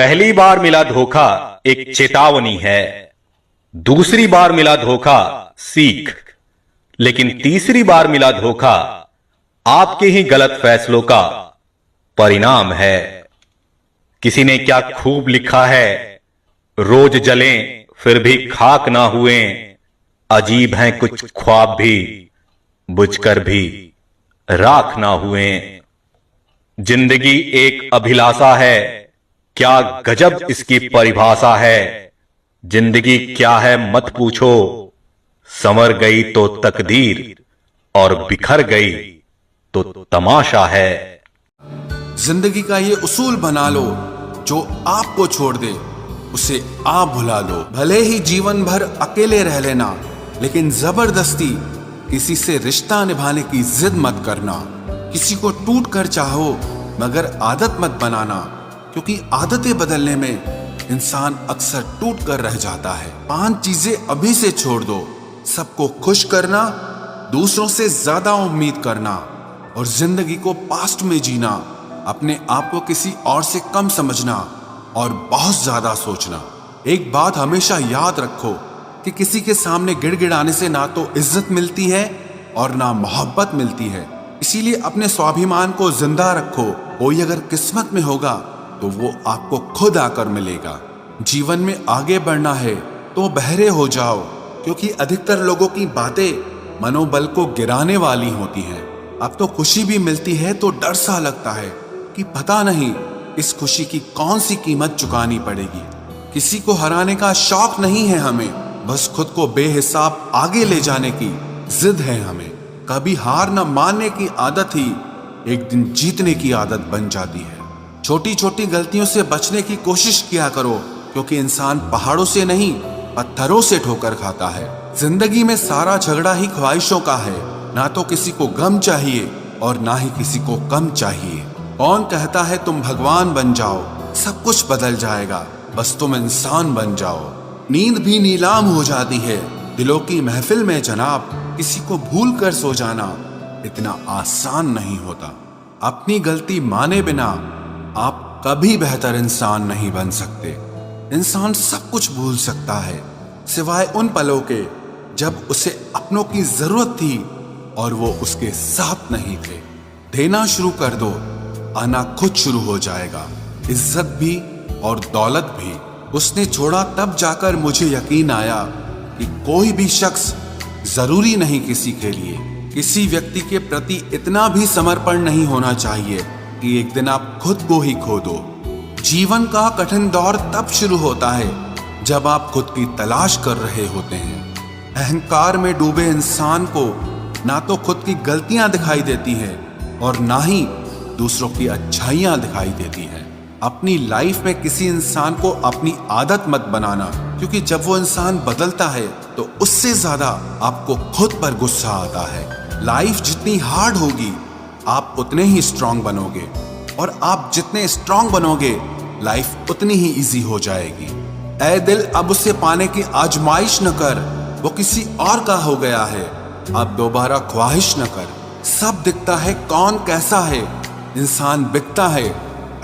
पहली बार मिला धोखा एक चेतावनी है, दूसरी बार मिला धोखा सीख, लेकिन तीसरी बार मिला धोखा आपके ही गलत फैसलों का परिणाम है। किसी ने क्या खूब लिखा है, रोज जलें फिर भी खाक ना हुए, अजीब हैं कुछ ख्वाब भी बुझकर भी राख ना हुए। जिंदगी एक अभिलाषा है, क्या गजब इसकी परिभाषा है। जिंदगी क्या है मत पूछो, संवर गई तो तकदीर और बिखर गई तो तमाशा है। जिंदगी का ये उसूल बना लो, जो आपको छोड़ दे उसे आप भुला दो। भले ही जीवन भर अकेले रह लेना, लेकिन जबरदस्ती किसी से रिश्ता निभाने की जिद मत करना। किसी को टूट कर चाहो मगर आदत मत बनाना, क्योंकि आदतें बदलने में इंसान अक्सर टूट कर रह जाता है। 5 चीजें अभी से छोड़ दो, सबको खुश करना, दूसरों से ज्यादा उम्मीद करना और जिंदगी को पास्ट में जीना, अपने आप को किसी और से कम समझना और बहुत ज्यादा सोचना। एक बात हमेशा याद रखो कि किसी के सामने गिड़गिड़ाने से ना तो इज्जत मिलती है और ना मोहब्बत मिलती है। इसीलिए अपने स्वाभिमान को जिंदा रखो। कोई अगर किस्मत में होगा तो वो आपको खुद आकर मिलेगा। जीवन में आगे बढ़ना है तो बहरे हो जाओ, क्योंकि अधिकतर लोगों की बातें मनोबल को गिराने वाली होती हैं। अब तो खुशी भी मिलती है तो डर सा लगता है कि पता नहीं इस खुशी की कौन सी कीमत चुकानी पड़ेगी। किसी को हराने का शौक नहीं है हमें, बस खुद को बेहिसाब आगे ले जाने की जिद है हमें। कभी हार न मानने की आदत ही एक दिन जीतने की आदत बन जाती है। छोटी छोटी गलतियों से बचने की कोशिश किया करो, क्योंकि इंसान पहाड़ों से नहीं पत्थरों से ठोकर खाता है। जिंदगी में सारा झगड़ा ही ख्वाहिशों का है, ना तो किसी को गम चाहिए और ना ही किसी को कम चाहिए। कौन कहता है तुम भगवान बन जाओ, सब कुछ बदल जाएगा, बस तुम इंसान बन जाओ। नींद भी नीलाम हो जाती है दिलों की महफिल में जनाब, किसी को भूल कर सो जाना इतना आसान नहीं होता। अपनी गलती माने बिना आप कभी बेहतर इंसान नहीं बन सकते। इंसान सब कुछ भूल सकता है सिवाय उन पलों के जब उसे अपनों की जरूरत थी और वो उसके साथ नहीं थे। देना शुरू कर दो, आना खुद शुरू हो जाएगा। इज्जत भी और दौलत भी उसने छोड़ा, तब जाकर मुझे यकीन आया कि कोई भी शख्स जरूरी नहीं किसी के लिए। किसी व्यक्ति के प्रति इतना भी समर्पण नहीं होना चाहिए कि एक दिन आप खुद को ही खो दो। जीवन का कठिन दौर तब शुरू होता है जब आप खुद की तलाश कर रहे होते हैं। अहंकार में डूबे इंसान को ना तो खुद की गलतियां दिखाई देती हैं और ना ही दूसरों की अच्छाइयां दिखाई देती हैं। अपनी लाइफ में किसी इंसान को अपनी आदत मत बनाना, क्योंकि जब वो इंसान बदलता है तो उससे ज्यादा आपको खुद पर गुस्सा आता है। लाइफ जितनी हार्ड होगी आप उतने ही स्ट्रांग बनोगे, और आप जितने स्ट्रांग बनोगे लाइफ उतनी ही इजी हो जाएगी। ऐ दिल अब उसे पाने की आजमाइश न कर, वो किसी और का हो गया है, अब दोबारा ख्वाहिश न कर। सब दिखता है कौन कैसा है, इंसान बिकता है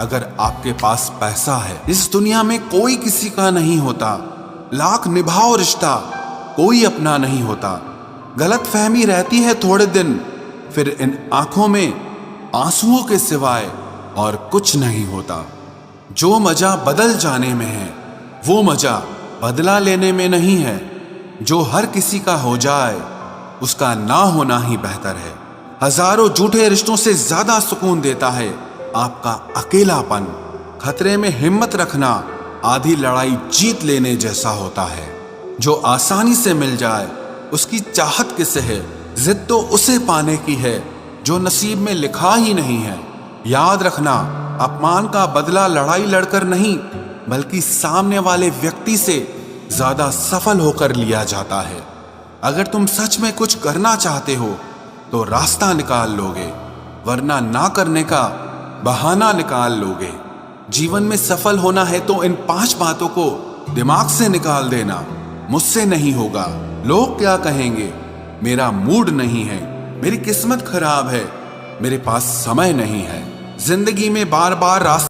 अगर आपके पास पैसा है। इस दुनिया में कोई किसी का नहीं होता, लाख निभाओ रिश्ता कोई अपना नहीं होता। गलत फहमी रहती है थोड़े दिन, फिर इन आंखों में आंसुओं के सिवाय और कुछ नहीं होता। जो मजा बदल जाने में है वो मजा बदला लेने में नहीं है। जो हर किसी का हो जाए उसका ना होना ही बेहतर है। हजारों झूठे रिश्तों से ज्यादा सुकून देता है आपका अकेलापन। खतरे में हिम्मत रखना आधी लड़ाई जीत लेने जैसा होता है। जो आसानी से मिल जाए उसकी चाहत किसे है, जिद तो उसे पाने की है जो नसीब में लिखा ही नहीं है। याद रखना, अपमान का बदला लड़ाई लड़कर नहीं बल्कि सामने वाले व्यक्ति से ज्यादा सफल होकर लिया जाता है। अगर तुम सच में कुछ करना चाहते हो तो रास्ता निकाल लोगे, वरना ना करने का बहाना निकाल लोगे। जीवन में सफल होना है तो इन 5 बातों को दिमाग से निकाल देना। मुझसे नहीं होगा, लोग क्या कहेंगे, मेरा मूड नहीं है, मेरी किस्मत खराब है, मेरे पास समय नहीं है। जिंदगी में बार बार रास्ता